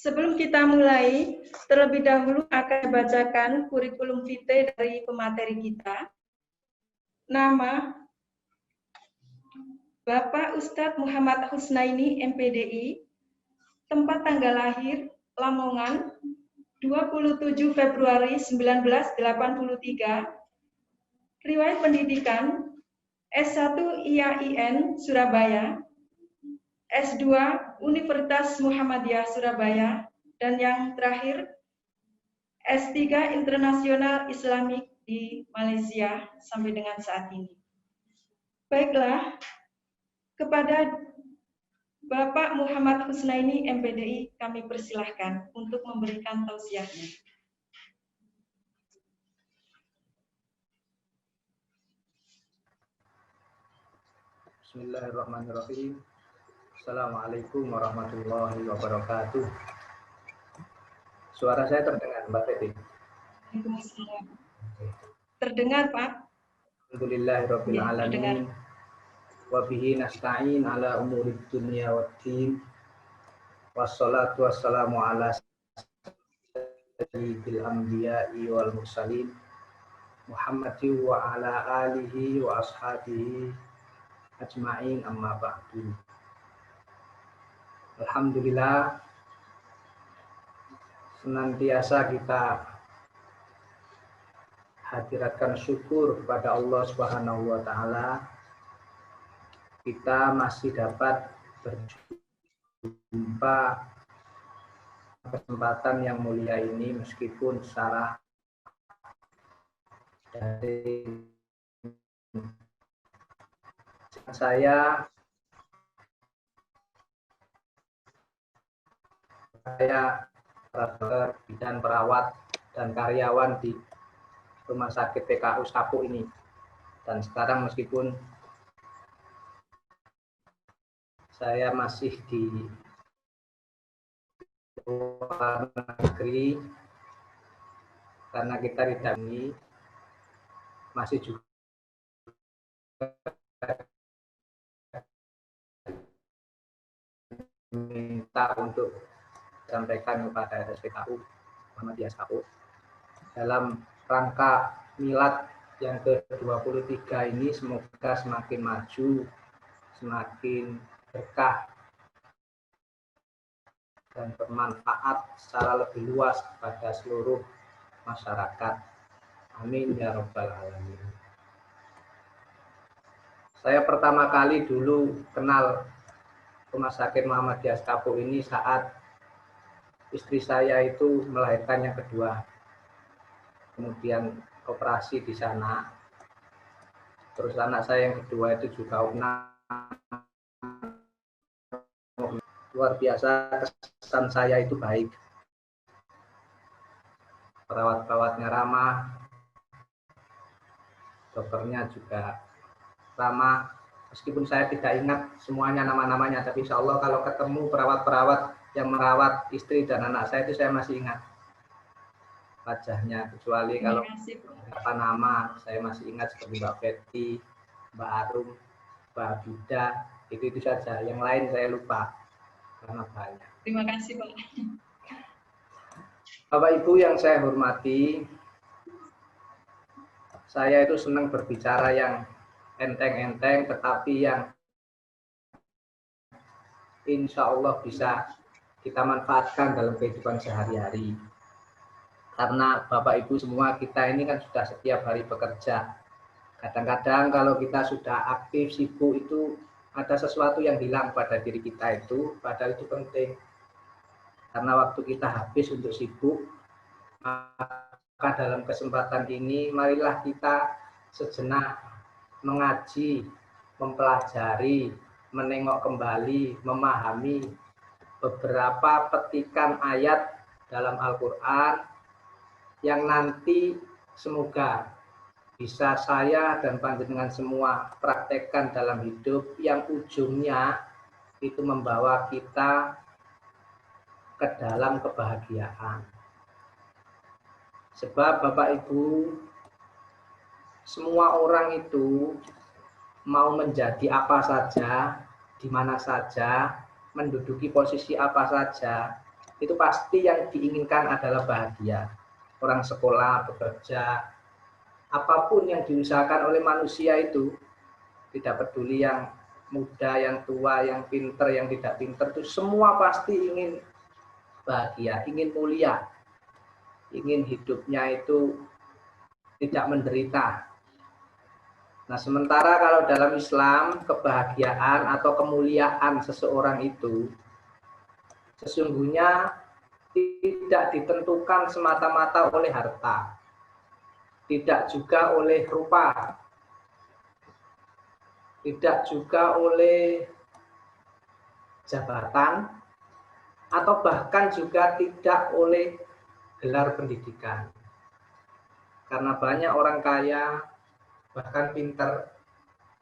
Sebelum kita mulai, terlebih dahulu akan dibacakan kurikulum vitae dari pemateri kita. Nama Bapak Ustadz Muhammad Husnaini, MPDI, tempat tanggal lahir Lamongan, 27 Februari 1983, riwayat pendidikan S1 IAIN Surabaya, S2 Universitas Muhammadiyah Surabaya, dan yang terakhir S3 Internasional Islamik di Malaysia sampai dengan saat ini. Baiklah, kepada Bapak Muhammad Husnaini, MPDI, kami persilahkan untuk memberikan tausiahnya. Bismillahirrahmanirrahim. Assalamualaikum warahmatullahi wabarakatuh. Suara saya terdengar, Mbak Teti? Waalaikumsalam. Terdengar, Pak? Alhamdulillahirabbil alamin. Wa bihi nasta'in ala umurid dunya waddin. Wassalatu wassalamu ala sayyidil anbiya'i wal mursalin Muhammadin wa ala alihi wa ashabihi ajma'in, amma ba'du. Alhamdulillah, senantiasa kita hadiratkan syukur kepada Allah Subhanahu wa taala. Kita masih dapat berjumpa kesempatan yang mulia ini meskipun secara daring. Saya bidan perawat dan karyawan di Rumah Sakit PKU Kapuk ini, dan sekarang meskipun saya masih di luar negeri karena kita tidak masih juga minta untuk sampaikan kepada RSPKU Muhammadiyah Kapuk dalam rangka milad yang ke-23 ini, semoga semakin maju, semakin berkah dan bermanfaat secara lebih luas kepada seluruh masyarakat. Amin ya rabbal alamin. Saya pertama kali dulu kenal Rumah Sakit Muhammadiyah Kapuk ini saat istri saya itu melahirkan yang kedua. Kemudian operasi di sana. Terus anak saya yang kedua itu juga luar biasa, kesan saya itu baik. Perawat-perawatnya ramah, dokternya juga ramah. Meskipun saya tidak ingat semuanya nama-namanya, tapi insya Allah kalau ketemu perawat-perawat yang merawat istri dan anak saya itu saya masih ingat wajahnya. Kecuali kalau beberapa nama saya masih ingat seperti Mbak Betty, Mbak Arum, Mbak Abida, itu saja. Yang lain saya lupa karena banyak. Terima kasih, Pak. Bapak Ibu yang saya hormati, saya itu senang berbicara yang enteng-enteng, tetapi yang insya Allah bisa kita manfaatkan dalam kehidupan sehari-hari. Karena Bapak Ibu semua kita ini kan sudah setiap hari bekerja. Kadang-kadang kalau kita sudah aktif, sibuk, itu ada sesuatu yang hilang pada diri kita itu, padahal itu penting. Karena waktu kita habis untuk sibuk, maka dalam kesempatan ini marilah kita sejenak mengaji, mempelajari, menengok kembali, memahami beberapa petikan ayat dalam Al-Quran yang nanti semoga bisa saya dan panjenengan semua praktekkan dalam hidup, yang ujungnya itu membawa kita ke dalam kebahagiaan. Sebab Bapak Ibu, semua orang itu mau menjadi apa saja, di mana saja, menduduki posisi apa saja, itu pasti yang diinginkan adalah bahagia. Orang sekolah, bekerja, apapun yang diusahakan oleh manusia itu, tidak peduli yang muda, yang tua, yang pinter, yang tidak pinter, itu semua pasti ingin bahagia, ingin mulia, ingin hidupnya itu tidak menderita. Nah, sementara kalau dalam Islam, kebahagiaan atau kemuliaan seseorang itu sesungguhnya tidak ditentukan semata-mata oleh harta, tidak juga oleh rupa, tidak juga oleh jabatan, atau bahkan juga tidak oleh gelar pendidikan. Karena banyak orang kaya, bahkan pintar,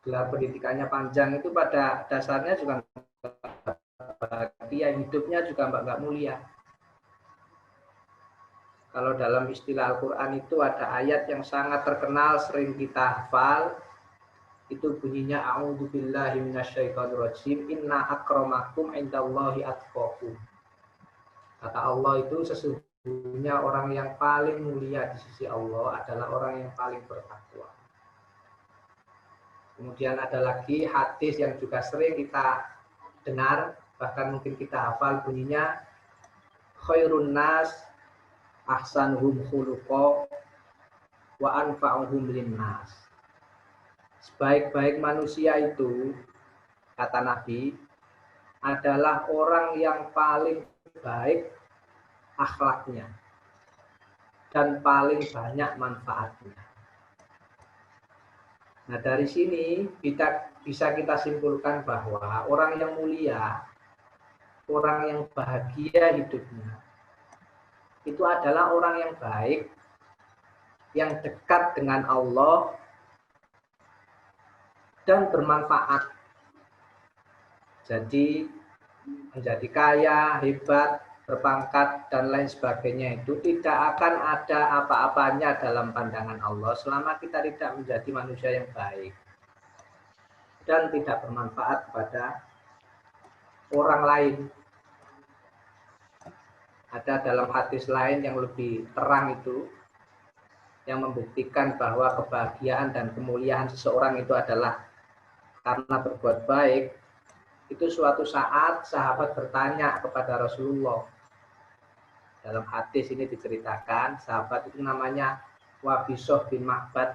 gelar pendidikannya panjang, itu pada dasarnya juga bahagia, hidupnya juga nggak mulia. Kalau dalam istilah Al-Quran itu ada ayat yang sangat terkenal, sering kita hafal, itu bunyinya a'udzubillahi minasyaitonirrajim, inna akramakum indallahi atqakum. Kata Allah itu sesungguhnya orang yang paling mulia di sisi Allah adalah orang yang paling bertakwa. Kemudian ada lagi hadis yang juga sering kita dengar, bahkan mungkin kita hafal, bunyinya khairun nas ahsanuhum khuluqa wa anfa'uhum linnas. Sebaik-baik manusia itu, kata Nabi, adalah orang yang paling baik akhlaknya dan paling banyak manfaatnya. Nah, dari sini bisa kita simpulkan bahwa orang yang mulia, orang yang bahagia hidupnya, itu adalah orang yang baik, yang dekat dengan Allah, dan bermanfaat. Jadi menjadi kaya, hebat, berpangkat, dan lain sebagainya itu tidak akan ada apa-apanya dalam pandangan Allah selama kita tidak menjadi manusia yang baik dan tidak bermanfaat kepada orang lain. Ada dalam hadis lain yang lebih terang itu, yang membuktikan bahwa kebahagiaan dan kemuliaan seseorang itu adalah karena berbuat baik. Itu suatu saat sahabat bertanya kepada Rasulullah. Dalam hadis ini diceritakan, sahabat itu namanya Wabisah bin Ma'bad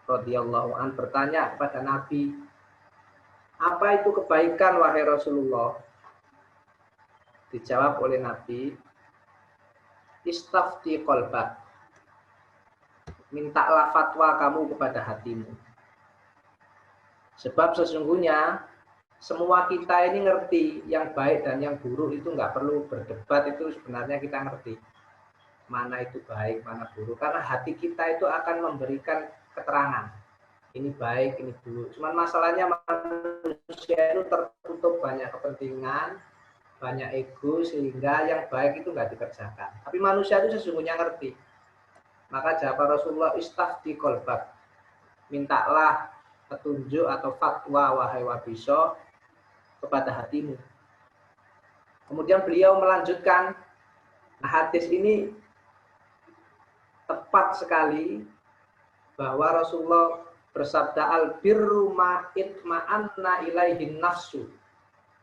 radhiyallahu an bertanya kepada Nabi, apa itu kebaikan wahai Rasulullah? Dijawab oleh Nabi, istafti qalbak, mintalah fatwa kamu kepada hatimu. Sebab sesungguhnya semua kita ini ngerti yang baik dan yang buruk, itu nggak perlu berdebat, itu sebenarnya kita ngerti mana itu baik, mana buruk, karena hati kita itu akan memberikan keterangan ini baik, ini buruk. Cuman masalahnya manusia itu tertutup banyak kepentingan, banyak ego, sehingga yang baik itu nggak dikerjakan. Tapi manusia itu sesungguhnya ngerti. Maka jawab Rasulullah, istafti qalbak, mintalah petunjuk atau fatwa wahai Wabisah kepada hatimu. Kemudian beliau melanjutkan, hadis ini tepat sekali bahwa Rasulullah bersabda, al-birru ma itma'anna ilaihin nafsu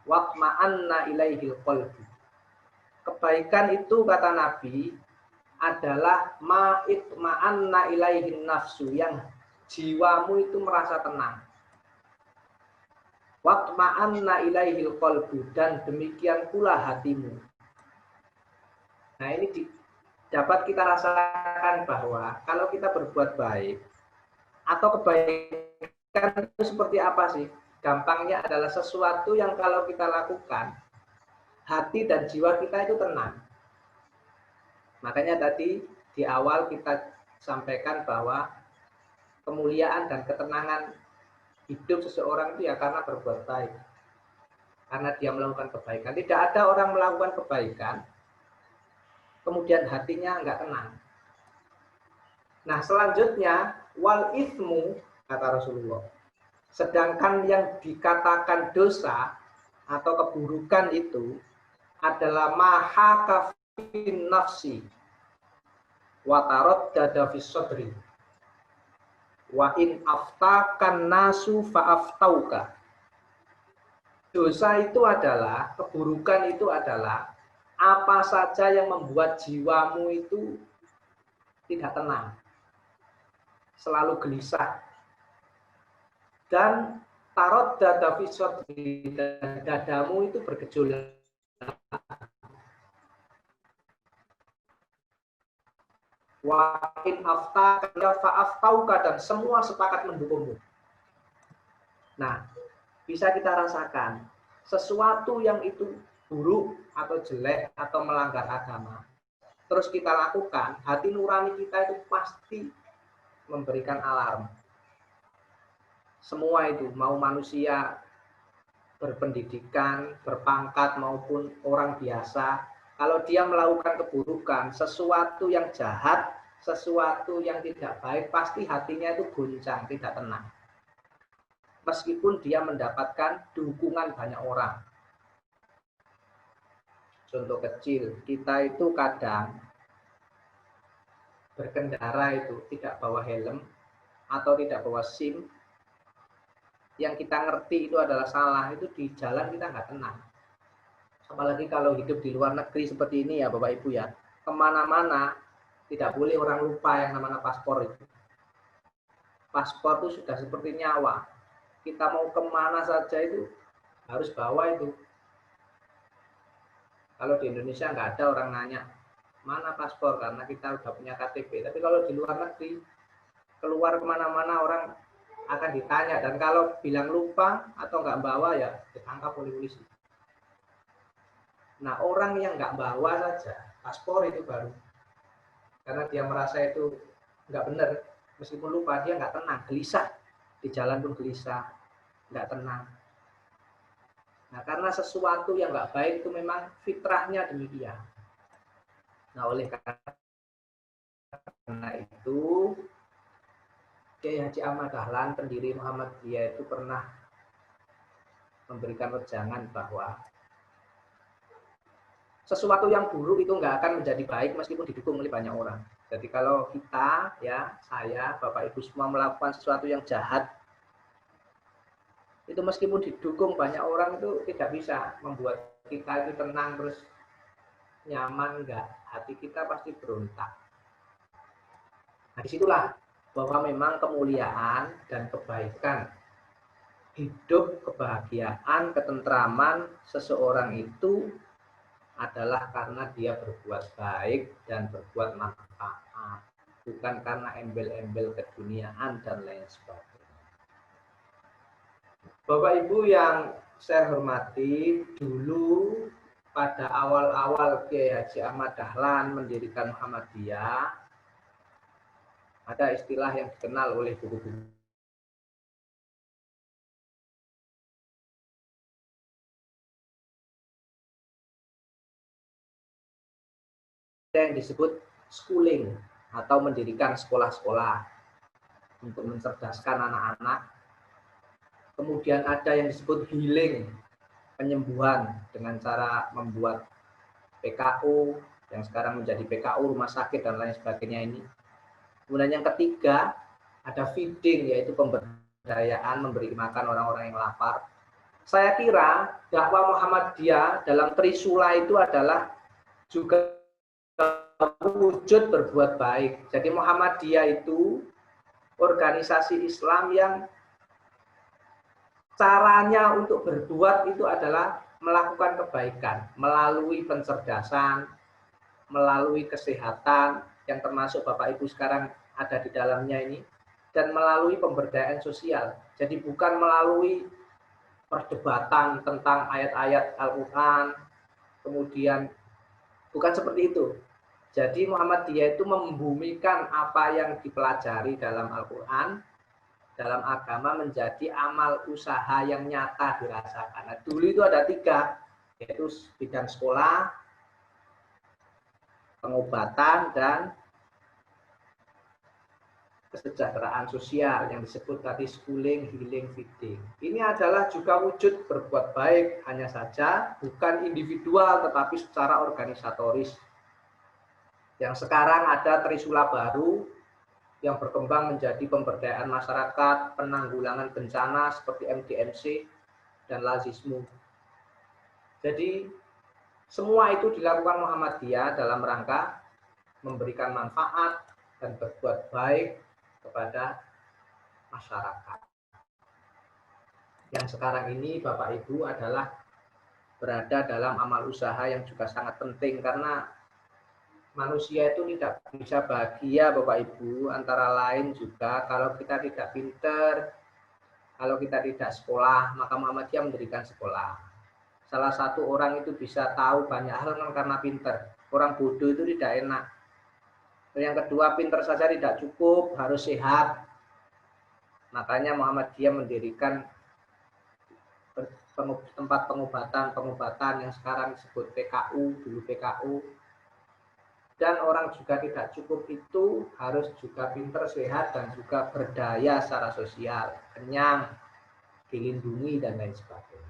watma'anna ilaihil qalbu. Kebaikan itu, kata Nabi, adalah ma itma'anna ilaihin nafsu, yang jiwamu itu merasa tenang. Watma'anna ilaihil qalbu, dan demikian pula hatimu. Nah, ini dapat kita rasakan bahwa kalau kita berbuat baik atau kebaikan itu seperti apa sih? Gampangnya adalah sesuatu yang kalau kita lakukan, hati dan jiwa kita itu tenang. Makanya tadi di awal kita sampaikan bahwa kemuliaan dan ketenangan hidup seseorang itu ya karena berbuat baik. Karena dia melakukan kebaikan. Tidak ada orang melakukan kebaikan, kemudian hatinya enggak tenang. Nah, selanjutnya, wal ithmu, kata Rasulullah. Sedangkan yang dikatakan dosa atau keburukan itu adalah mahakaf fin nafsi wa taraddada fis sadri wa in aftakan nasu fa aftauka. Dosa itu adalah, keburukan itu adalah apa saja yang membuat jiwamu itu tidak tenang, selalu gelisah, dan taraddada fis sadri, dan dadamu itu bergejolak. Wa in aftaka fa aftauka, dan semua sepakat mendukungmu. Nah, bisa kita rasakan sesuatu yang itu buruk atau jelek atau melanggar agama, terus kita lakukan, hati nurani kita itu pasti memberikan alarm. Semua itu, mau manusia berpendidikan, berpangkat maupun orang biasa, kalau dia melakukan keburukan, sesuatu yang jahat, sesuatu yang tidak baik, pasti hatinya itu goncang, tidak tenang. Meskipun dia mendapatkan dukungan banyak orang. Contoh kecil, kita itu kadang berkendara itu tidak bawa helm atau tidak bawa SIM, yang kita ngerti itu adalah salah, itu di jalan kita nggak tenang. Apalagi kalau hidup di luar negeri seperti ini ya Bapak Ibu ya, kemana-mana tidak boleh orang lupa yang namanya paspor itu. Paspor itu sudah seperti nyawa. Kita mau kemana saja itu harus bawa itu. Kalau di Indonesia nggak ada orang nanya, mana paspor, karena kita udah punya KTP. Tapi kalau di luar negeri, keluar kemana-mana orang akan ditanya. Dan kalau bilang lupa atau nggak bawa ya ditangkap oleh polisi. Nah, orang yang nggak bawa saja paspor itu baru, karena dia merasa itu nggak benar, meskipun lupa dia nggak tenang, gelisah. Di jalan pun gelisah, nggak tenang. Nah, karena sesuatu yang nggak baik itu memang fitrahnya demikian. Nah, oleh karena itu, Kiai Haji Ahmad Dahlan, pendiri Muhammadiyah, itu pernah memberikan wejangan bahwa sesuatu yang buruk itu nggak akan menjadi baik meskipun didukung oleh banyak orang. Jadi kalau kita, ya, saya, Bapak Ibu semua melakukan sesuatu yang jahat, itu meskipun didukung banyak orang itu tidak bisa membuat kita itu tenang terus nyaman, enggak. Hati kita pasti berontak. Nah, disitulah bahwa memang kemuliaan dan kebaikan, hidup, kebahagiaan, ketentraman seseorang itu adalah karena dia berbuat baik dan berbuat manfaat, bukan karena embel-embel keduniaan dan lain sebagainya. Bapak Ibu yang saya hormati, dulu pada awal-awal Kiai Haji Ahmad Dahlan mendirikan Muhammadiyah, ada istilah yang dikenal oleh guru-guru yang disebut schooling atau mendirikan sekolah-sekolah untuk mencerdaskan anak-anak. Kemudian ada yang disebut healing, penyembuhan dengan cara membuat PKU yang sekarang menjadi PKU rumah sakit dan lain sebagainya ini. Kemudian yang ketiga ada feeding, yaitu pemberdayaan, memberi makan orang-orang yang lapar. Saya kira dakwah Muhammadiyah dalam Trisula itu adalah juga wujud berbuat baik. Jadi Muhammadiyah itu organisasi Islam yang caranya untuk berbuat itu adalah melakukan kebaikan melalui pencerdasan, melalui kesehatan yang termasuk Bapak Ibu sekarang ada di dalamnya ini, dan melalui pemberdayaan sosial. Jadi bukan melalui perdebatan tentang ayat-ayat Al-Quran, kemudian bukan seperti itu. Jadi Muhammadiyah itu membumikan apa yang dipelajari dalam Al-Quran, dalam agama menjadi amal usaha yang nyata dirasakan. Nah, dulu itu ada 3, yaitu bidang sekolah, pengobatan, dan kesejahteraan sosial yang disebut tadi schooling, healing, feeding. Ini adalah juga wujud berbuat baik, hanya saja bukan individual tetapi secara organisatoris. Yang sekarang ada Trisula baru yang berkembang menjadi pemberdayaan masyarakat, penanggulangan bencana seperti MDMC dan Lazismu. Jadi semua itu dilakukan Muhammadiyah dalam rangka memberikan manfaat dan berbuat baik kepada masyarakat. Yang sekarang ini Bapak Ibu adalah berada dalam amal usaha yang juga sangat penting, karena manusia itu tidak bisa bahagia Bapak Ibu, antara lain juga kalau kita tidak pinter, kalau kita tidak sekolah, maka Muhammadiyah mendirikan sekolah. Salah satu orang itu bisa tahu banyak hal karena pinter. Orang bodoh itu tidak enak. Yang kedua, pinter saja tidak cukup, harus sehat. Makanya Muhammadiyah mendirikan tempat pengobatan yang sekarang disebut PKU, dulu PKU. Dan orang juga tidak cukup itu harus juga pinter, sehat, dan juga berdaya secara sosial, kenyang, dilindungi, dan lain sebagainya.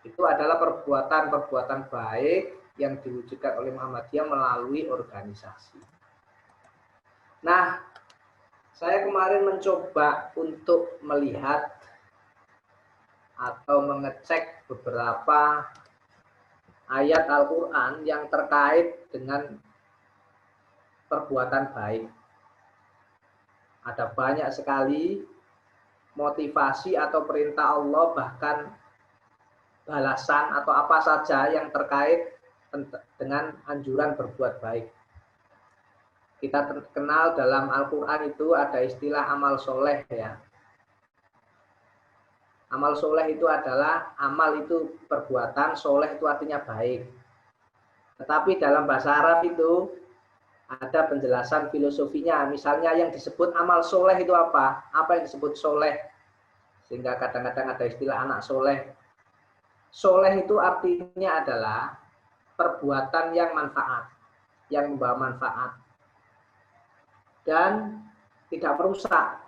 Itu adalah perbuatan-perbuatan baik yang diwujudkan oleh Muhammadiyah melalui organisasi. Nah, saya kemarin mencoba untuk melihat atau mengecek beberapa ayat Al-Quran yang terkait dengan perbuatan baik. Ada banyak sekali motivasi atau perintah Allah, bahkan balasan atau apa saja yang terkait dengan anjuran berbuat baik. Kita terkenal dalam Al-Quran itu ada istilah amal soleh ya. Amal soleh itu adalah, amal itu perbuatan, soleh itu artinya baik. Tetapi dalam bahasa Arab itu ada penjelasan filosofinya. Misalnya yang disebut amal soleh itu apa? Apa yang disebut soleh? Sehingga kadang-kadang ada istilah anak soleh. Soleh itu artinya adalah perbuatan yang manfaat, yang membawa manfaat, dan tidak merusak.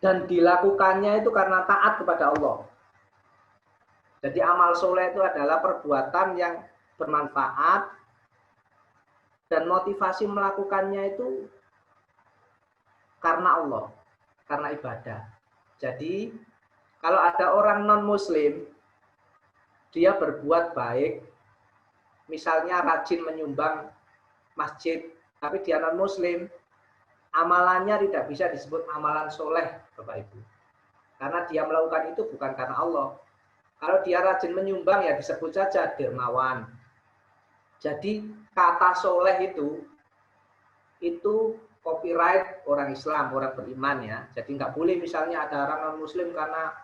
Dan dilakukannya itu karena taat kepada Allah. Jadi amal soleh itu adalah perbuatan yang bermanfaat dan motivasi melakukannya itu karena Allah, karena ibadah. Jadi kalau ada orang non-muslim, dia berbuat baik, misalnya rajin menyumbang masjid, tapi dia non-muslim, amalannya tidak bisa disebut amalan soleh, Bapak Ibu. Karena dia melakukan itu bukan karena Allah. Kalau dia rajin menyumbang ya disebut saja dermawan. Jadi kata soleh itu copyright orang Islam, orang beriman ya. Jadi nggak boleh misalnya ada orang non-muslim karena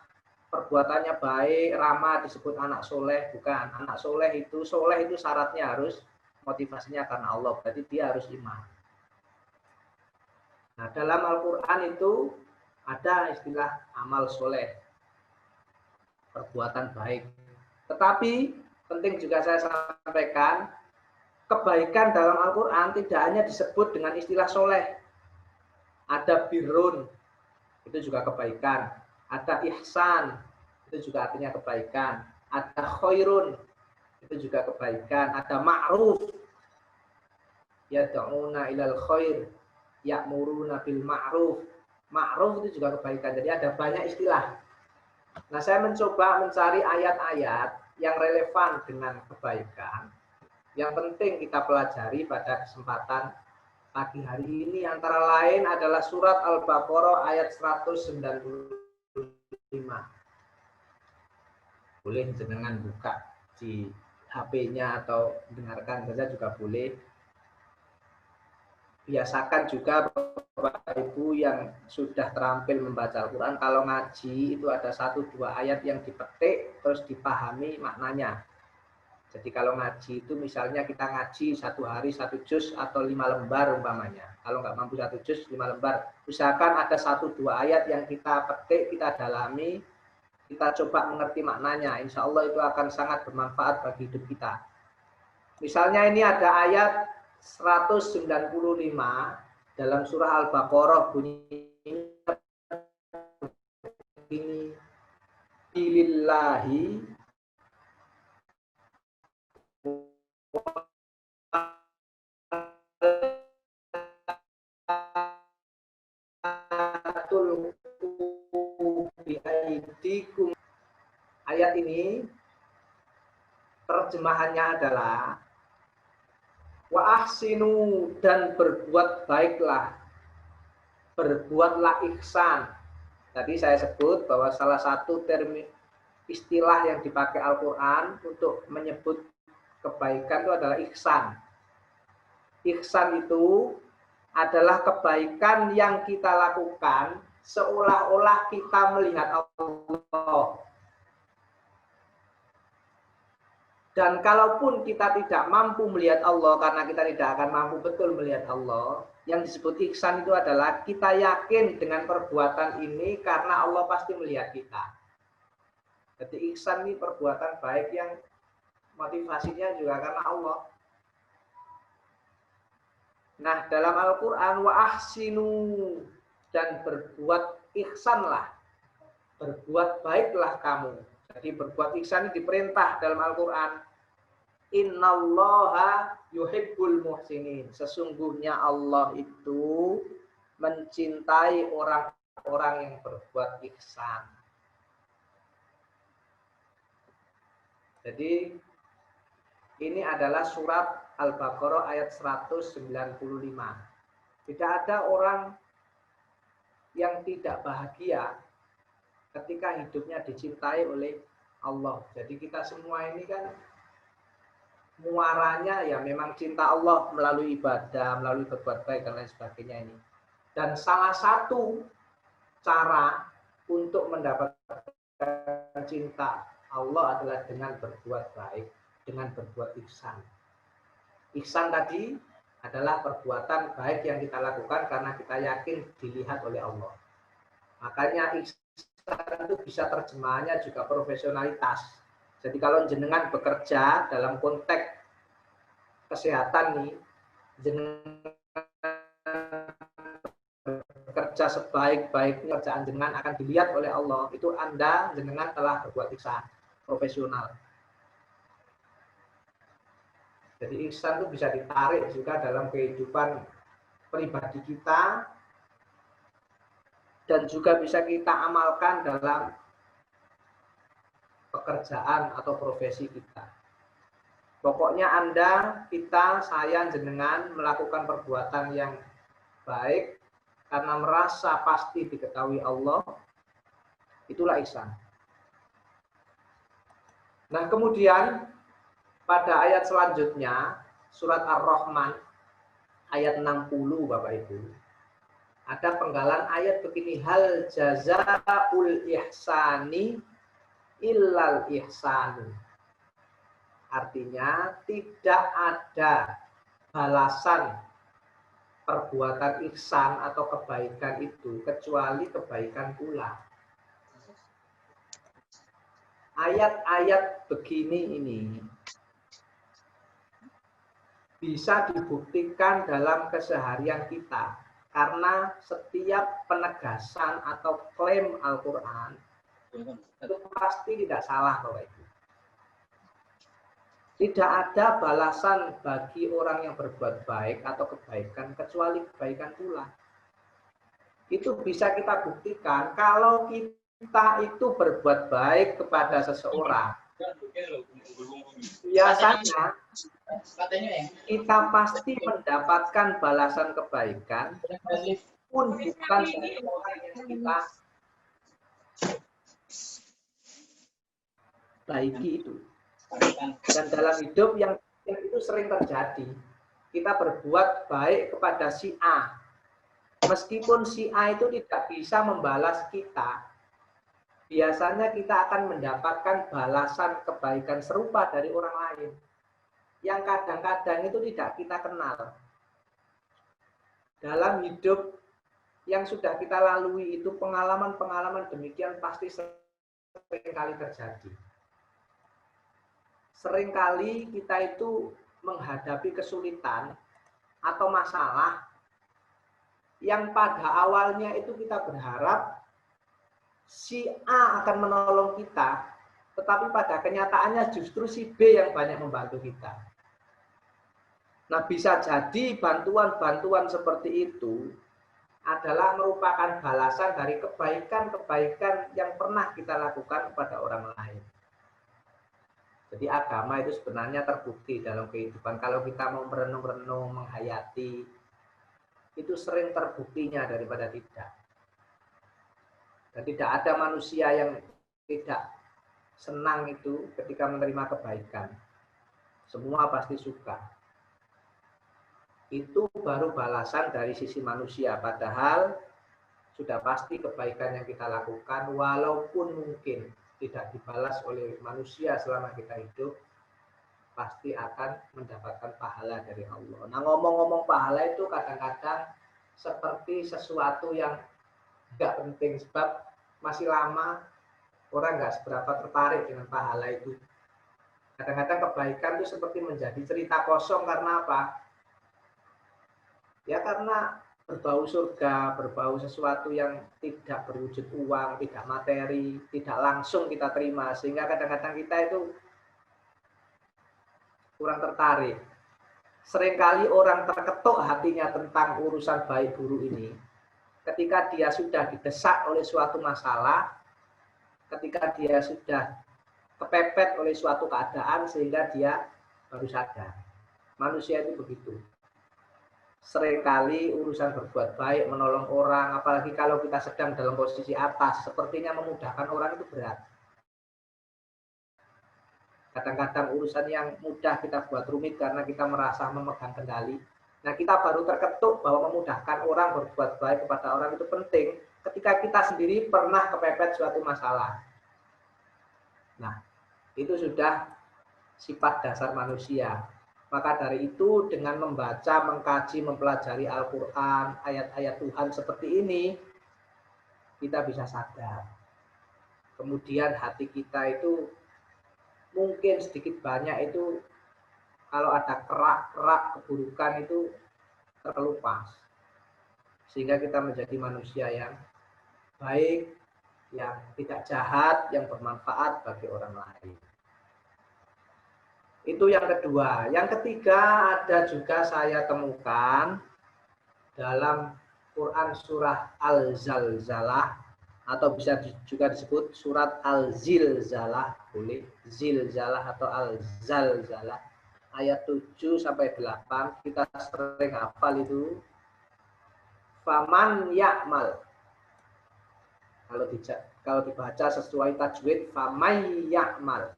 perbuatannya baik, ramah disebut anak soleh. Bukan. Anak soleh itu syaratnya harus motivasinya karena Allah. Berarti dia harus iman. Nah, dalam Al-Quran itu ada istilah amal soleh, perbuatan baik. Tetapi penting juga saya sampaikan, kebaikan dalam Al-Quran tidak hanya disebut dengan istilah soleh. Ada birrun, itu juga kebaikan. Ada ihsan, itu juga artinya kebaikan. Ada khairun, itu juga kebaikan. Ada ma'ruf, yad'una ilal khair, ya'muruna bil ma'ruf. Ma'ruf itu juga kebaikan. Jadi ada banyak istilah. Nah, saya mencoba mencari ayat-ayat yang relevan dengan kebaikan. Yang penting kita pelajari pada kesempatan pagi hari ini antara lain adalah surat Al-Baqarah ayat 195. Boleh jenengan buka di HP-nya atau dengarkan saja juga boleh. Biasakan juga Bapak Ibu yang sudah terampil membaca Al-Quran, kalau ngaji itu ada 1-2 ayat yang dipetik terus dipahami maknanya. Jadi kalau ngaji itu misalnya kita ngaji 1 hari 1 juz atau 5 lembar umpamanya. Kalau nggak mampu 1 juz 5 lembar, usahakan ada 1-2 ayat yang kita petik, kita dalami, kita coba mengerti maknanya. Insya Allah itu akan sangat bermanfaat bagi hidup kita. Misalnya ini ada ayat 195 dalam surah Al-Baqarah, bunyinya ini, lillahi tulqu biaidikum. Ayat ini terjemahannya adalah wa ahsinu, dan berbuat baiklah, berbuatlah ihsan. Tadi saya sebut bahwa salah satu istilah yang dipakai Al-Quran untuk menyebut kebaikan itu adalah ihsan. Ihsan itu adalah kebaikan yang kita lakukan seolah-olah kita melihat Allah. Dan kalaupun kita tidak mampu melihat Allah, karena kita tidak akan mampu betul melihat Allah, yang disebut ihsan itu adalah kita yakin dengan perbuatan ini karena Allah pasti melihat kita. Jadi ihsan ini perbuatan baik yang motivasinya juga karena Allah. Nah, dalam Al-Quran, wa ahsinu, dan berbuat ihsanlah, berbuat baiklah kamu. Jadi berbuat ihsan ini diperintah dalam Al-Quran. Innallaha yuhibbul muhsinin. Sesungguhnya Allah itu mencintai orang-orang yang berbuat ihsan. Jadi ini adalah surat Al-Baqarah ayat 195. Tidak ada orang yang tidak bahagia ketika hidupnya dicintai oleh Allah. Jadi kita semua ini kan muaranya ya memang cinta Allah melalui ibadah, melalui berbuat baik dan lain sebagainya ini. Dan salah satu cara untuk mendapatkan cinta Allah adalah dengan berbuat baik, dengan berbuat ihsan. Ihsan tadi adalah perbuatan baik yang kita lakukan karena kita yakin dilihat oleh Allah. Makanya ihsan itu bisa terjemahannya juga profesionalitas. Jadi kalau jenengan bekerja dalam konteks kesehatan nih, jenengan bekerja sebaik-baiknya, kerjaan jenengan akan dilihat oleh Allah. Itu jenengan telah berbuat ihsan profesional. Jadi ihsan itu bisa ditarik juga dalam kehidupan pribadi kita dan juga bisa kita amalkan dalam pekerjaan atau profesi kita. Pokoknya kita, saya, jenengan melakukan perbuatan yang baik karena merasa pasti diketahui Allah, itulah ihsan. Nah, kemudian pada ayat selanjutnya, surat Ar-Rahman, ayat 60, Bapak Ibu, ada penggalan ayat begini, hal jazaul ihsani illal ihsanu. Artinya tidak ada balasan perbuatan ihsan atau kebaikan itu kecuali kebaikan pula. Ayat-ayat begini ini bisa dibuktikan dalam keseharian kita karena setiap penegasan atau klaim Al-Quran itu pasti tidak salah, Bapak Ibu. Tidak ada balasan bagi orang yang berbuat baik atau kebaikan kecuali kebaikan pula. Itu bisa kita buktikan kalau kita itu berbuat baik kepada seseorang. Biasanya kita pasti mendapatkan balasan kebaikan pun bukan dari orang yang kita baiki itu. Dan dalam hidup yang itu sering terjadi, kita berbuat baik kepada si A, meskipun si A itu tidak bisa membalas kita, biasanya kita akan mendapatkan balasan kebaikan serupa dari orang lain yang kadang-kadang itu tidak kita kenal. Dalam hidup yang sudah kita lalui itu pengalaman-pengalaman demikian pasti sering kali terjadi. Seringkali kita itu menghadapi kesulitan atau masalah yang pada awalnya itu kita berharap si A akan menolong kita, tetapi pada kenyataannya justru si B yang banyak membantu kita. Nah, bisa jadi bantuan-bantuan seperti itu adalah merupakan balasan dari kebaikan-kebaikan yang pernah kita lakukan kepada orang lain. Jadi agama itu sebenarnya terbukti dalam kehidupan. Kalau kita mau merenung-renung, menghayati, itu sering terbuktinya daripada tidak. Dan tidak ada manusia yang tidak senang itu ketika menerima kebaikan. Semua pasti suka. Itu baru balasan dari sisi manusia. Padahal sudah pasti kebaikan yang kita lakukan, walaupun mungkin tidak dibalas oleh manusia selama kita hidup, pasti akan mendapatkan pahala dari Allah. Nah, ngomong-ngomong pahala itu kadang-kadang seperti sesuatu yang nggak penting, sebab masih lama orang nggak seberapa tertarik dengan pahala itu. Kadang-kadang kebaikan itu seperti menjadi cerita kosong. Karena apa? Ya karena berbau surga, berbau sesuatu yang tidak berwujud uang, tidak materi, tidak langsung kita terima. Sehingga kadang-kadang kita itu kurang tertarik. Seringkali orang terketuk hatinya tentang urusan baik buruk ini ketika dia sudah didesak oleh suatu masalah, ketika dia sudah kepepet oleh suatu keadaan sehingga dia baru sadar. Manusia itu begitu. Seringkali urusan berbuat baik, menolong orang, apalagi kalau kita sedang dalam posisi atas, sepertinya memudahkan orang itu berat. Kadang-kadang urusan yang mudah kita buat rumit karena kita merasa memegang kendali. Nah, kita baru terketuk bahwa memudahkan orang berbuat baik kepada orang itu penting ketika kita sendiri pernah kepepet suatu masalah. Nah, itu sudah sifat dasar manusia. Maka dari itu dengan membaca, mengkaji, mempelajari Al-Quran, ayat-ayat Tuhan seperti ini, kita bisa sadar. Kemudian hati kita itu mungkin sedikit banyak itu kalau ada kerak-kerak keburukan itu terkelupas. Sehingga kita menjadi manusia yang baik, yang tidak jahat, yang bermanfaat bagi orang lain. Itu yang kedua. Yang ketiga ada juga saya temukan dalam Quran surah Al-Zalzalah atau bisa juga disebut surat Al-Zilzalah, boleh Zilzalah atau Al-Zalzalah ayat 7 sampai 8 kita sering hafal itu. Faman ya'mal. Kalau dibaca sesuai tajwid famay ya'mal.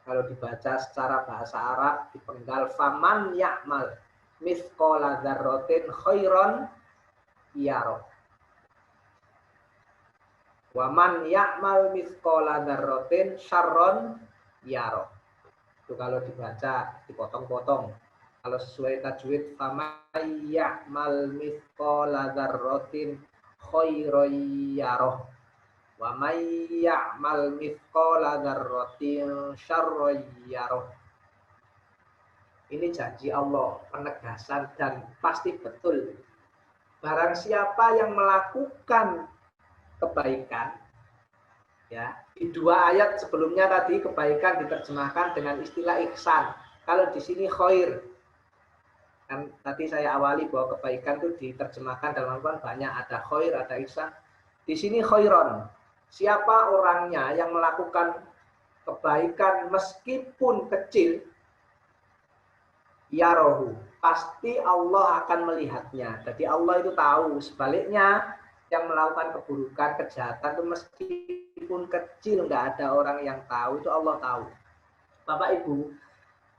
Kalau dibaca secara bahasa Arab dipenggal faman ya'mal mithqala dzarratin khairan yarah. Wa man ya'mal mithqala dzarratin syarran yarah. Itu kalau dibaca dipotong-potong. Kalau sesuai tajwid faman ya'mal mithqala dzarratin khairan yarah. Wa may ya'mal mithqala dzarratin syarran yarah. Ini janji Allah, penegasan dan pasti betul. Barang siapa yang melakukan kebaikan, ya, di dua ayat sebelumnya tadi kebaikan diterjemahkan dengan istilah ihsan. Kalau di sini khair. Kan tadi saya awali bahwa kebaikan itu diterjemahkan dalam Al-Quran banyak, ada khair, ada ihsan. Di sini khairon. Siapa orangnya yang melakukan kebaikan meskipun kecil, yarohu, pasti Allah akan melihatnya. Jadi Allah itu tahu. Sebaliknya yang melakukan keburukan, kejahatan itu meskipun kecil, nggak ada orang yang tahu, itu Allah tahu. Bapak Ibu,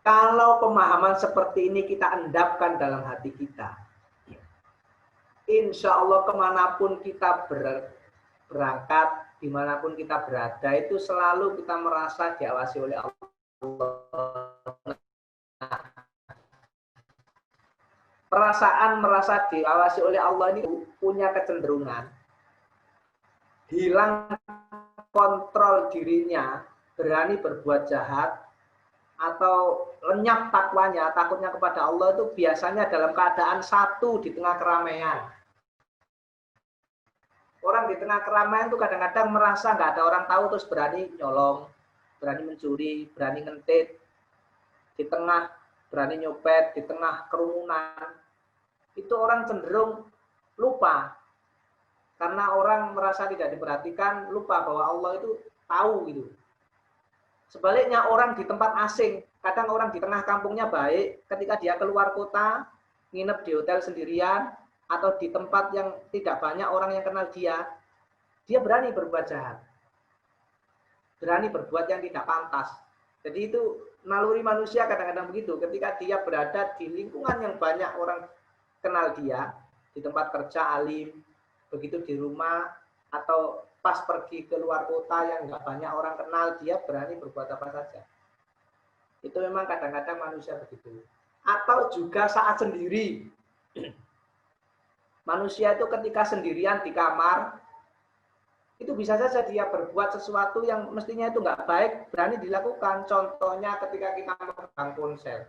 kalau pemahaman seperti ini kita endapkan dalam hati kita, insya Allah kemanapun kita berangkat, dimanapun kita berada, itu selalu kita merasa diawasi oleh Allah. Perasaan merasa diawasi oleh Allah ini punya kecenderungan hilang kontrol dirinya, berani berbuat jahat, atau lenyap takwanya, takutnya kepada Allah itu biasanya dalam keadaan satu di tengah keramaian. Orang di tengah keramaian itu kadang-kadang merasa nggak ada orang tahu terus berani nyolong, berani mencuri, berani ngentit, di tengah berani nyopet, di tengah kerumunan. Itu orang cenderung lupa. Karena orang merasa tidak diperhatikan, lupa bahwa Allah itu tahu gitu. Sebaliknya orang di tempat asing, kadang orang di tengah kampungnya baik, ketika dia keluar kota, nginep di hotel sendirian, atau di tempat yang tidak banyak orang yang kenal dia berani berbuat jahat. Berani berbuat yang tidak pantas. Jadi itu naluri manusia kadang-kadang begitu, ketika dia berada di lingkungan yang banyak orang kenal dia, di tempat kerja alim, begitu di rumah, atau pas pergi ke luar kota yang nggak banyak orang kenal, dia berani berbuat apa saja. Itu memang kadang-kadang manusia begitu. Atau juga saat sendiri. Manusia itu ketika sendirian di kamar, itu bisa saja dia berbuat sesuatu yang mestinya itu nggak baik, berani dilakukan. Contohnya ketika kita memegang ponsel.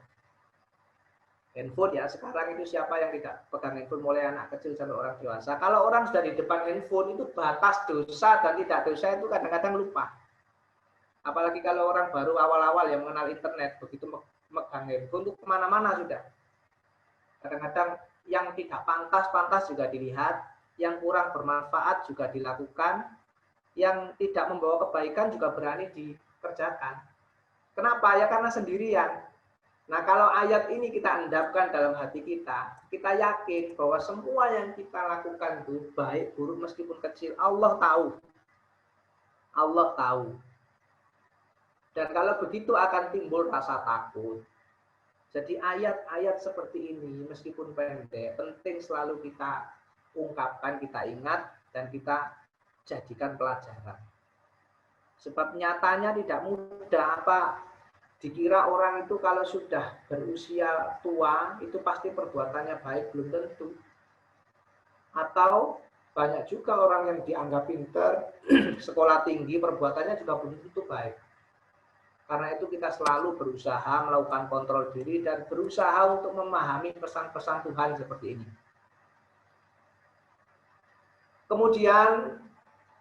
Handphone ya, sekarang itu siapa yang tidak pegang handphone, mulai anak kecil sampai orang dewasa. Kalau orang sudah di depan handphone, itu batas dosa dan tidak dosa itu kadang-kadang lupa. Apalagi kalau orang baru awal-awal yang mengenal internet, begitu megang handphone itu kemana-mana sudah. Kadang-kadang yang tidak pantas-pantas juga dilihat, yang kurang bermanfaat juga dilakukan, yang tidak membawa kebaikan juga berani dikerjakan. Kenapa? Ya karena sendirian. Nah, kalau ayat ini kita endapkan dalam hati kita yakin bahwa semua yang kita lakukan itu baik, buruk, meskipun kecil, Allah tahu. Allah tahu. Dan kalau begitu akan timbul rasa takut. Jadi ayat-ayat seperti ini, meskipun pendek, penting selalu kita ungkapkan, kita ingat, dan kita jadikan pelajaran. Sebab nyatanya tidak mudah. Dikira orang itu kalau sudah berusia tua, itu pasti perbuatannya baik, belum tentu. Atau banyak juga orang yang dianggap pintar, sekolah tinggi, perbuatannya juga belum tentu baik. Karena itu kita selalu berusaha melakukan kontrol diri dan berusaha untuk memahami pesan-pesan Tuhan seperti ini. Kemudian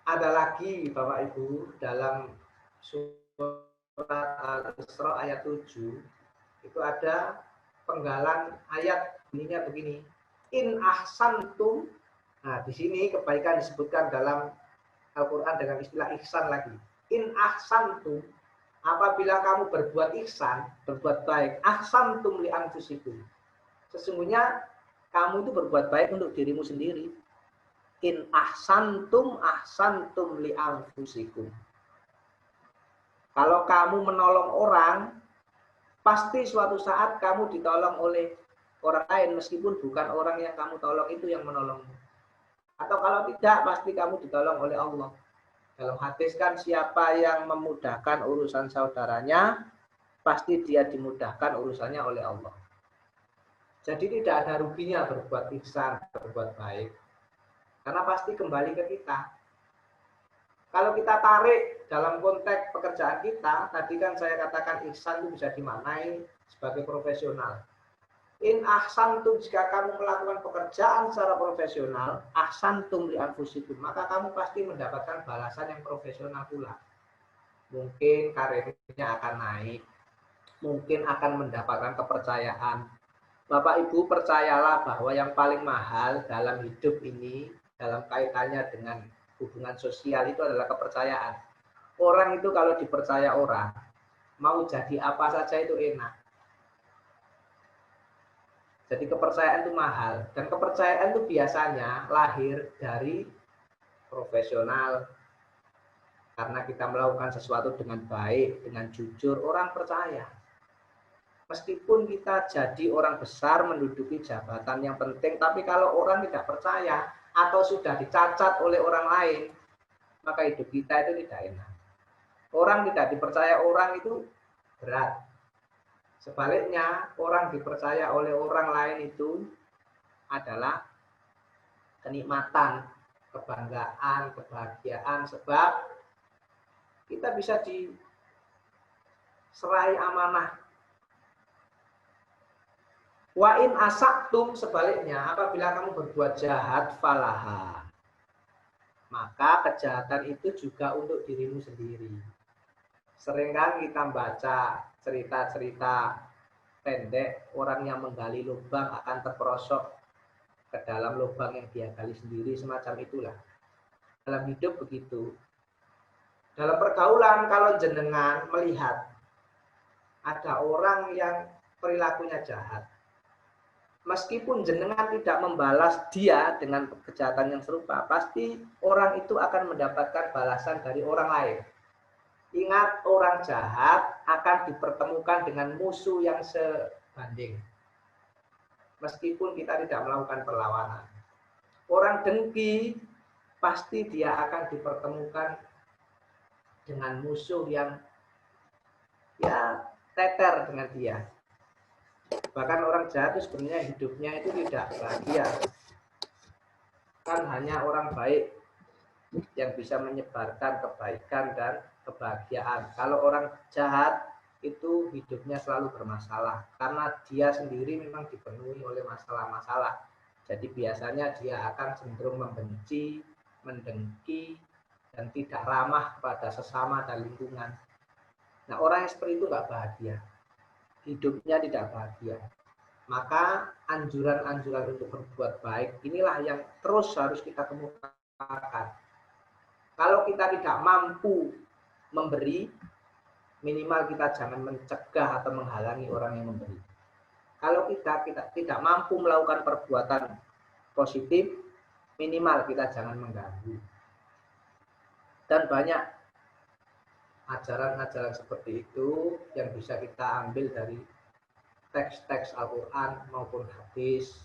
ada lagi Bapak Ibu dalam surat Al-Isra ayat 7 itu ada penggalan ayat bunyinya begini. In ahsantum. Nah, di sini kebaikan disebutkan dalam Al-Qur'an dengan istilah ihsan lagi. In ahsantum, apabila kamu berbuat ihsan, berbuat baik, ahsantum li anfusikum. Sesungguhnya kamu itu berbuat baik untuk dirimu sendiri. In ahsantum ahsantum li anfusikum. Kalau kamu menolong orang, pasti suatu saat kamu ditolong oleh orang lain, meskipun bukan orang yang kamu tolong itu yang menolongmu. Atau kalau tidak, pasti kamu ditolong oleh Allah. Dalam hadis kan siapa yang memudahkan urusan saudaranya, pasti dia dimudahkan urusannya oleh Allah. Jadi tidak ada ruginya berbuat ihsan, berbuat baik. Karena pasti kembali ke kita. Kalau kita tarik dalam konteks pekerjaan kita, tadi kan saya katakan ihsan itu bisa dimaknai sebagai profesional. In ahsantum, jika kamu melakukan pekerjaan secara profesional, ahsantum li anfusikum, maka kamu pasti mendapatkan balasan yang profesional pula. Mungkin karirnya akan naik, mungkin akan mendapatkan kepercayaan. Bapak Ibu percayalah bahwa yang paling mahal dalam hidup ini, dalam kaitannya dengan hubungan sosial itu adalah kepercayaan. Orang itu kalau dipercaya orang, mau jadi apa saja itu enak. Jadi kepercayaan itu mahal. Dan kepercayaan itu biasanya lahir dari profesional. Karena kita melakukan sesuatu dengan baik, dengan jujur, orang percaya. Meskipun kita jadi orang besar, menduduki jabatan yang penting, tapi kalau orang tidak percaya, atau sudah dicacat oleh orang lain, maka hidup kita itu tidak enak. Orang tidak dipercaya orang itu berat. Sebaliknya, orang dipercaya oleh orang lain itu adalah kenikmatan, kebanggaan, kebahagiaan, sebab kita bisa diserai amanah. Wa in asaktum, sebaliknya, apabila kamu berbuat jahat, falaha, maka kejahatan itu juga untuk dirimu sendiri. Sering kan kita baca cerita-cerita pendek, orang yang menggali lubang akan terperosok ke dalam lubang yang dia gali sendiri, semacam itulah. Dalam hidup begitu. Dalam pergaulan, kalau jenengan melihat ada orang yang perilakunya jahat, meskipun jenengan tidak membalas dia dengan kejahatan yang serupa, pasti orang itu akan mendapatkan balasan dari orang lain. Ingat, orang jahat akan dipertemukan dengan musuh yang sebanding. Meskipun kita tidak melakukan perlawanan. Orang dengki, pasti dia akan dipertemukan dengan musuh yang ya teter dengan dia. Bahkan orang jahat itu sebenarnya hidupnya itu tidak bahagia. Kan hanya orang baik yang bisa menyebarkan kebaikan dan kebahagiaan. Kalau orang jahat itu hidupnya selalu bermasalah karena dia sendiri memang dipenuhi oleh masalah-masalah. Jadi biasanya dia akan cenderung membenci, mendengki, dan tidak ramah kepada sesama dan lingkungan. Nah, orang yang seperti itu nggak bahagia, hidupnya tidak bahagia. Maka anjuran-anjuran untuk berbuat baik inilah yang terus harus kita kemukakan. Kalau kita tidak mampu memberi, minimal kita jangan mencegah atau menghalangi orang yang memberi. Kalau kita tidak mampu melakukan perbuatan positif, minimal kita jangan mengganggu. Dan banyak ajaran-ajaran seperti itu yang bisa kita ambil dari teks-teks Al-Quran maupun hadis.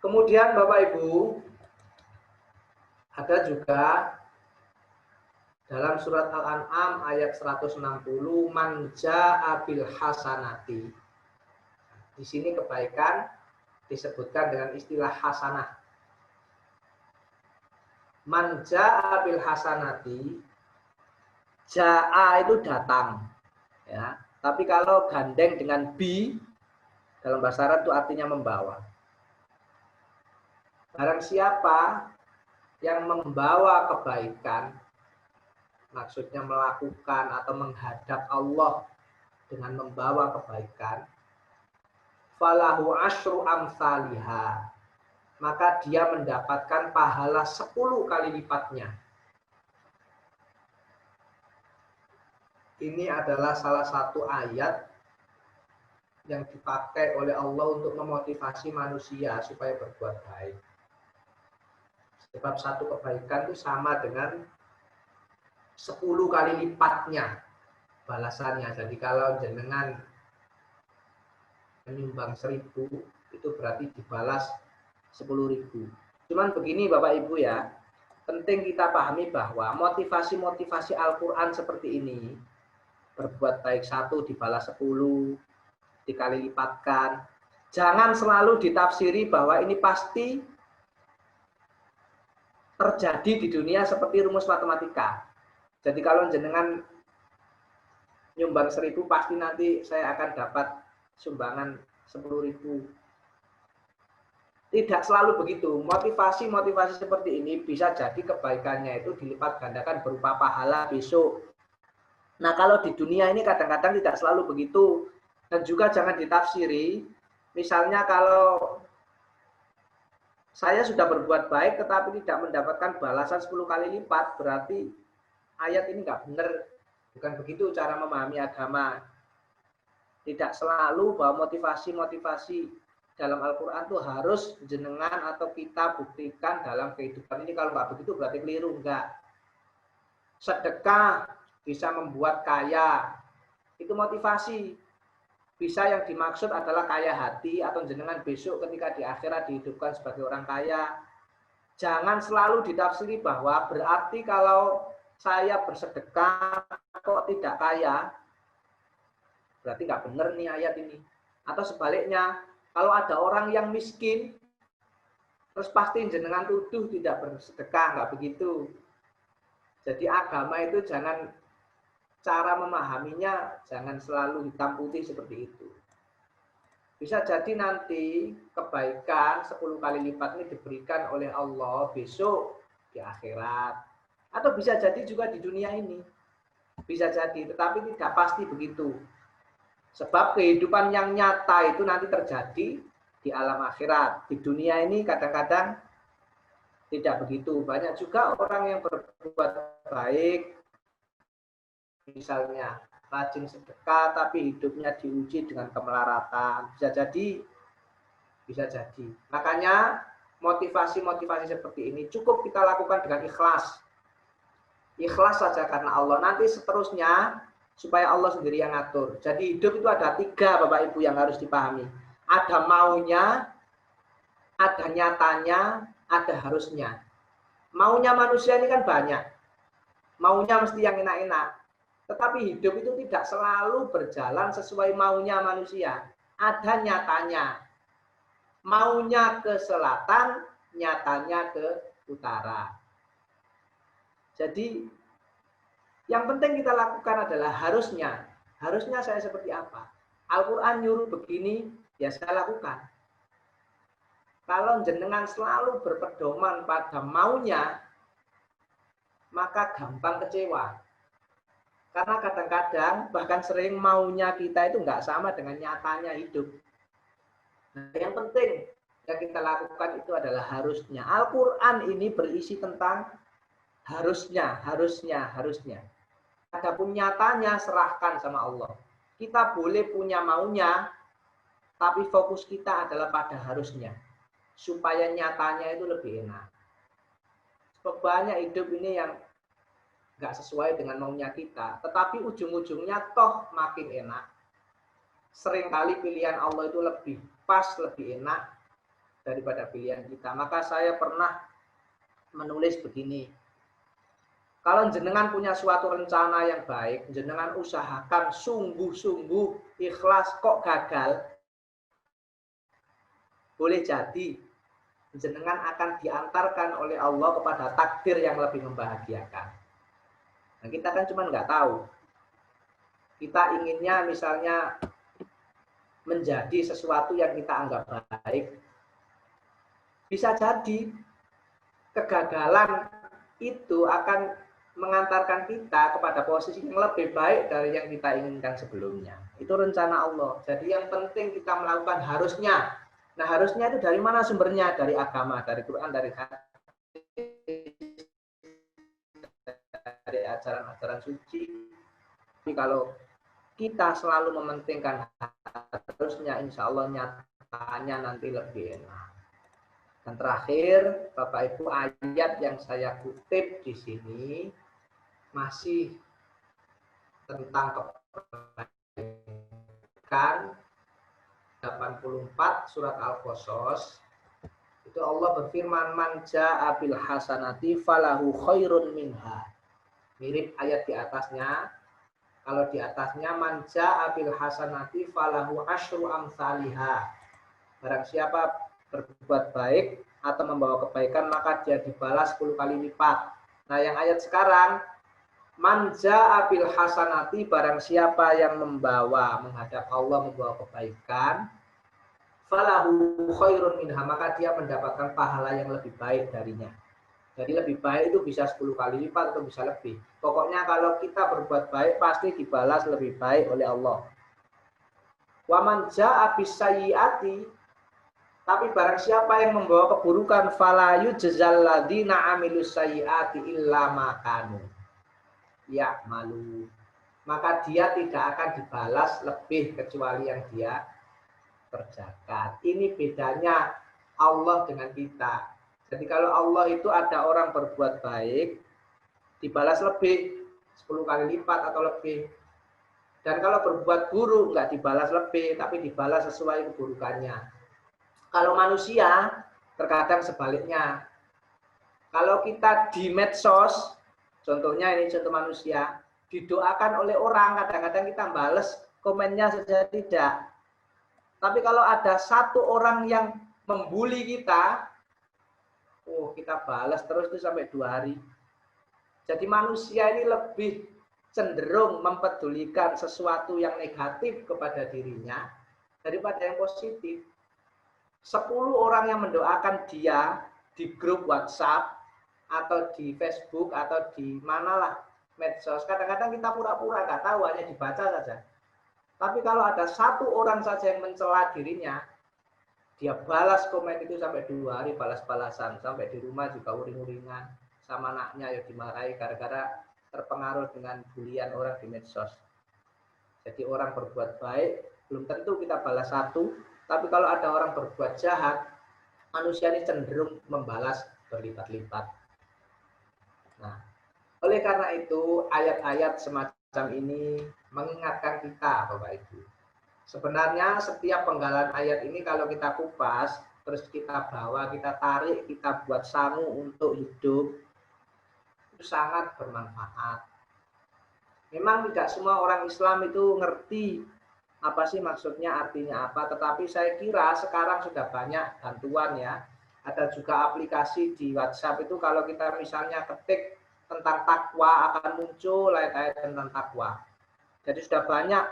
Kemudian Bapak Ibu, ada juga dalam surat Al-An'am ayat 160, man jaa'a bil hasanati. Di sini kebaikan disebutkan dengan istilah hasanah. Man jaa'a bil hasanati, jaa'a itu datang, ya. Tapi kalau gandeng dengan bi dalam bahasa Arab itu artinya membawa. Barang siapa yang membawa kebaikan, maksudnya melakukan atau menghadap Allah dengan membawa kebaikan, falahu asyru amsalihha, maka dia mendapatkan pahala 10 kali lipatnya. Ini adalah salah satu ayat yang dipakai oleh Allah untuk memotivasi manusia supaya berbuat baik. Sebab satu kebaikan itu sama dengan 10 kali lipatnya balasannya. Jadi kalau jenengan menyumbang 1000, itu berarti dibalas 10.000. Cuman begini Bapak Ibu ya, penting kita pahami bahwa motivasi-motivasi Al-Quran seperti ini, berbuat baik 1 dibalas 10, dikali lipatkan, jangan selalu ditafsiri bahwa ini pasti terjadi di dunia seperti rumus matematika. Jadi kalau jenengan nyumbang 1000, pasti nanti saya akan dapat sumbangan 10.000. Tidak selalu begitu. Motivasi-motivasi seperti ini bisa jadi kebaikannya itu dilipat gandakan berupa pahala besok. Nah, kalau di dunia ini kadang-kadang tidak selalu begitu. Dan juga jangan ditafsiri, misalnya kalau saya sudah berbuat baik tetapi tidak mendapatkan balasan 10 kali lipat, berarti ayat ini nggak benar. Bukan begitu cara memahami agama. Tidak selalu bahwa motivasi-motivasi dalam Al-Quran itu harus jenengan atau kita buktikan dalam kehidupan ini. Kalau nggak begitu berarti keliru. Enggak. Sedekah bisa membuat kaya. Itu motivasi. Bisa yang dimaksud adalah kaya hati atau jenengan besok ketika di akhirat dihidupkan sebagai orang kaya. Jangan selalu ditafsiri bahwa berarti kalau saya bersedekah kok tidak kaya, berarti nggak benar nih ayat ini. Atau sebaliknya, kalau ada orang yang miskin, terus pasti jenengan tuduh tidak bersedekah, nggak begitu. Jadi agama itu jangan, cara memahaminya jangan selalu hitam putih seperti itu. Bisa jadi nanti kebaikan 10 kali lipat ini diberikan oleh Allah besok di akhirat. Atau bisa jadi juga di dunia ini. Bisa jadi, tetapi tidak pasti begitu. Sebab kehidupan yang nyata itu nanti terjadi di di alam akhirat. Di dunia ini kadang-kadang tidak begitu. Banyak juga orang yang berbuat baik, misalnya rajin sedekah, tapi hidupnya diuji dengan kemelaratan. Bisa jadi. Makanya motivasi-motivasi seperti ini cukup kita lakukan dengan ikhlas. Ikhlas saja karena Allah. Nanti seterusnya supaya Allah sendiri yang ngatur. Jadi hidup itu ada 3 Bapak Ibu yang harus dipahami. Ada maunya, ada nyatanya, ada harusnya. Maunya manusia ini kan banyak. Maunya mesti yang enak-enak. Tetapi hidup itu tidak selalu berjalan sesuai maunya manusia. Ada nyatanya. Maunya ke selatan, nyatanya ke utara. Jadi yang penting kita lakukan adalah harusnya. Harusnya saya seperti apa? Al-Quran nyuruh begini, ya saya lakukan. Kalau jenengan selalu berpedoman pada maunya, maka gampang kecewa. Karena kadang-kadang bahkan sering maunya kita itu nggak sama dengan nyatanya hidup. Nah, yang penting yang kita lakukan itu adalah harusnya. Al-Quran ini berisi tentang harusnya. Adapun nyatanya serahkan sama Allah. Kita boleh punya maunya, tapi fokus kita adalah pada harusnya. Supaya nyatanya itu lebih enak. Banyak hidup ini yang nggak sesuai dengan maunya kita, tetapi ujung-ujungnya toh makin enak. Seringkali pilihan Allah itu lebih pas, lebih enak daripada pilihan kita. Maka saya pernah menulis begini, kalau jenengan punya suatu rencana yang baik, jenengan usahakan sungguh-sungguh ikhlas, kok gagal, boleh jadi jenengan akan diantarkan oleh Allah kepada takdir yang lebih membahagiakan. Nah, kita kan cuma nggak tahu. Kita inginnya misalnya menjadi sesuatu yang kita anggap baik. Bisa jadi kegagalan itu akan mengantarkan kita kepada posisi yang lebih baik dari yang kita inginkan sebelumnya. Itu rencana Allah. Jadi yang penting kita melakukan harusnya. Nah, harusnya itu dari mana sumbernya? Dari agama, dari Quran, dari ajaran-ajaran suci. Tapi kalau kita selalu mementingkan harusnya, insya Allah nyatanya nanti lebih enak. Dan terakhir, Bapak Ibu, ayat yang saya kutip di sini masih tentang kebaikan. 84 surat Al-Qasas. Itu Allah berfirman, man jaa'a bil hasanati falahu khairun minha. Mirip ayat di atasnya. Kalau di atasnya, man jaa'a bil hasanati falahu asyru amsalihha. Barang siapa berbuat baik atau membawa kebaikan, maka dia dibalas 10 kali lipat. Nah, yang ayat sekarang, man jaa'a bil hasanati, barang siapa yang menghadap Allah membawa kebaikan, falahu khairun minha, maka dia mendapatkan pahala yang lebih baik darinya. Jadi lebih baik itu bisa 10 kali lipat atau bisa lebih. Pokoknya kalau kita berbuat baik pasti dibalas lebih baik oleh Allah. Wa man jaa'a bisayyi'ati, tapi barang siapa yang membawa keburukan, fala yujzal ladzina amilus sayyi'ati illa ma kanu ya'malu, maka dia tidak akan dibalas lebih kecuali yang dia kerjakan. Ini bedanya Allah dengan kita. Jadi kalau Allah itu ada orang berbuat baik, dibalas lebih 10 kali lipat atau lebih. Dan kalau berbuat buruk nggak dibalas lebih, tapi dibalas sesuai keburukannya. Kalau manusia terkadang sebaliknya. Kalau kita di medsos, contohnya ini contoh manusia, didoakan oleh orang, kadang-kadang kita balas komennya saja tidak. Tapi kalau ada satu orang yang membuli kita, kita balas terus itu sampai 2 hari. Jadi manusia ini lebih cenderung mempedulikan sesuatu yang negatif kepada dirinya daripada yang positif. 10 orang yang mendoakan dia di grup WhatsApp atau di Facebook atau di manalah medsos, kadang-kadang kita pura-pura nggak tahu, hanya dibaca saja. Tapi kalau ada 1 orang saja yang mencela dirinya, Dia balas komen itu sampai 2 hari balas-balasan, sampai di rumah juga uring-uringan, sama anaknya ya dimarahi gara-gara terpengaruh dengan bulian orang di medsos. Jadi orang berbuat baik belum tentu kita balas satu, tapi kalau ada orang berbuat jahat, manusia ini cenderung membalas berlipat-lipat. Nah, oleh karena itu ayat-ayat semacam ini mengingatkan kita, Bapak Ibu. Sebenarnya setiap penggalan ayat ini kalau kita kupas, terus kita bawa, kita tarik, kita buat sangu untuk hidup, itu sangat bermanfaat. Memang tidak semua orang Islam itu ngerti apa sih maksudnya, artinya apa, tetapi saya kira sekarang sudah banyak bantuan ya. Ada juga aplikasi di WhatsApp itu kalau kita misalnya ketik tentang takwa akan muncul ayat-ayat tentang takwa. Jadi sudah banyak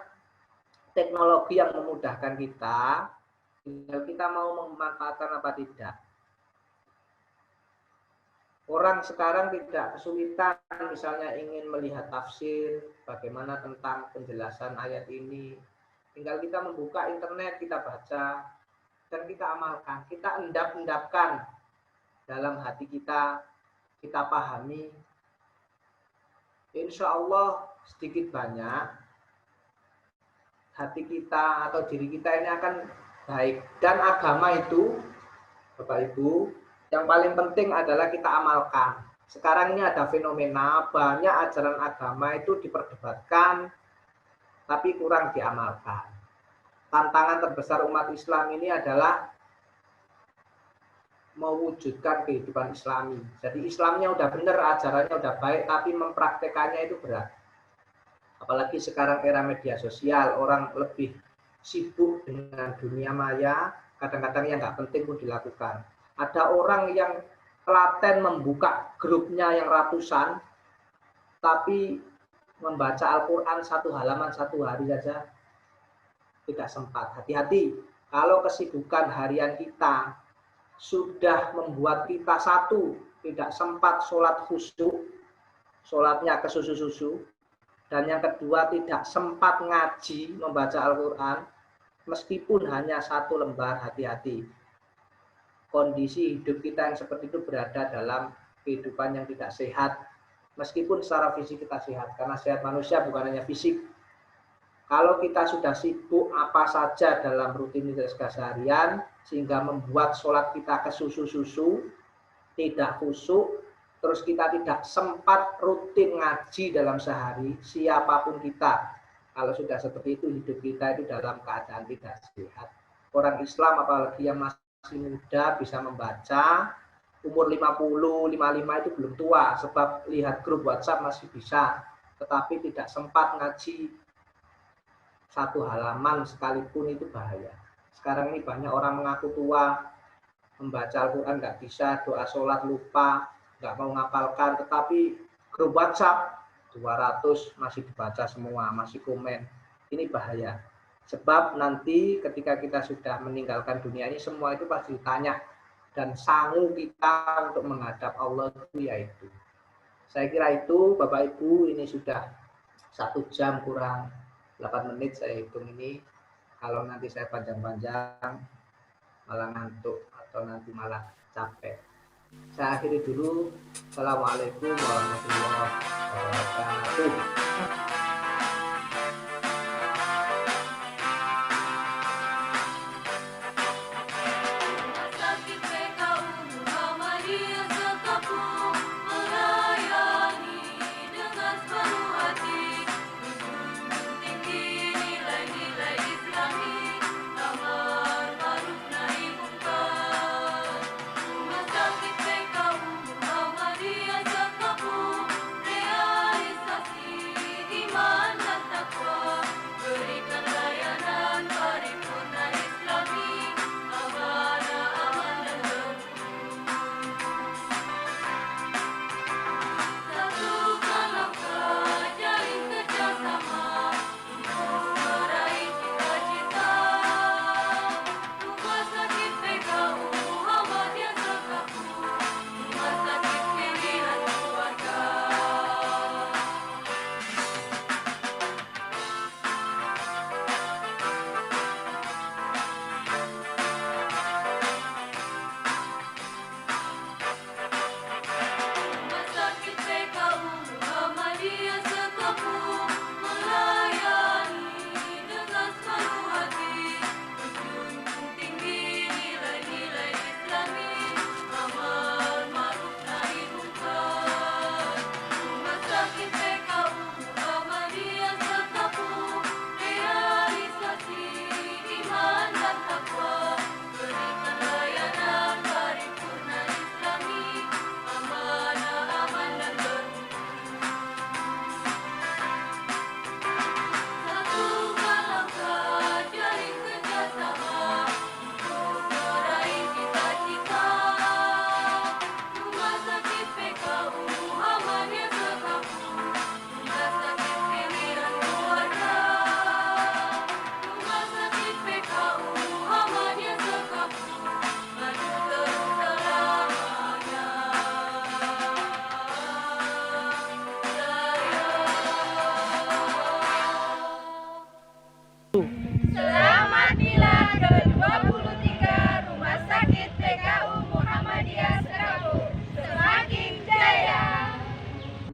teknologi yang memudahkan kita, tinggal kita mau memanfaatkan apa tidak. Orang sekarang tidak kesulitan misalnya ingin melihat tafsir, bagaimana tentang penjelasan ayat ini. Tinggal kita membuka internet, kita baca, dan kita amalkan. Kita endap-endapkan dalam hati kita, kita pahami. Insya Allah sedikit banyak hati kita atau diri kita ini akan baik. Dan agama itu, Bapak Ibu, yang paling penting adalah kita amalkan. Sekarang ini ada fenomena banyak ajaran agama itu diperdebatkan, tapi kurang diamalkan. Tantangan terbesar umat Islam ini adalah mewujudkan kehidupan Islami. Jadi Islamnya udah benar, ajarannya udah baik, tapi mempraktekannya itu berat. Apalagi sekarang era media sosial, orang lebih sibuk dengan dunia maya, kadang-kadang yang nggak penting pun dilakukan. Ada orang yang telaten membuka grupnya yang ratusan, tapi membaca Al-Quran 1 halaman 1 hari saja tidak sempat. Hati-hati, kalau kesibukan harian kita sudah membuat kita satu, tidak sempat sholat khusyuk, sholatnya ke susu-susu, dan yang kedua tidak sempat ngaji, membaca Al-Quran, meskipun hanya 1 lembar, hati-hati. Kondisi hidup kita yang seperti itu berada dalam kehidupan yang tidak sehat, meskipun secara fisik kita sehat, karena sehat manusia bukan hanya fisik. Kalau kita sudah sibuk apa saja dalam rutinitas keseharian, sehingga membuat sholat kita ke susu-susu, tidak khusyuk, terus kita tidak sempat rutin ngaji dalam sehari, siapapun kita, kalau sudah seperti itu, hidup kita itu dalam keadaan tidak sehat. Orang Islam apalagi yang masih muda bisa membaca, umur 50, 55 itu belum tua, sebab lihat grup WhatsApp masih bisa, tetapi tidak sempat ngaji 1 halaman sekalipun itu bahaya. Sekarang ini banyak orang mengaku tua, membaca Al-Quran nggak bisa, doa sholat lupa, nggak mau ngapalkan, tetapi grup WhatsApp 200 masih dibaca semua, masih komen. Ini bahaya. Sebab nanti ketika kita sudah meninggalkan dunia ini, semua itu pasti ditanya. Dan sangu kita untuk menghadap Allah itu yaitu. Saya kira itu, Bapak Ibu, ini sudah 1 jam kurang 8 menit saya hitung ini. Kalau nanti saya panjang-panjang, malah ngantuk atau nanti malah capek. Saya akhiri dulu. Assalamualaikum warahmatullahi wabarakatuh.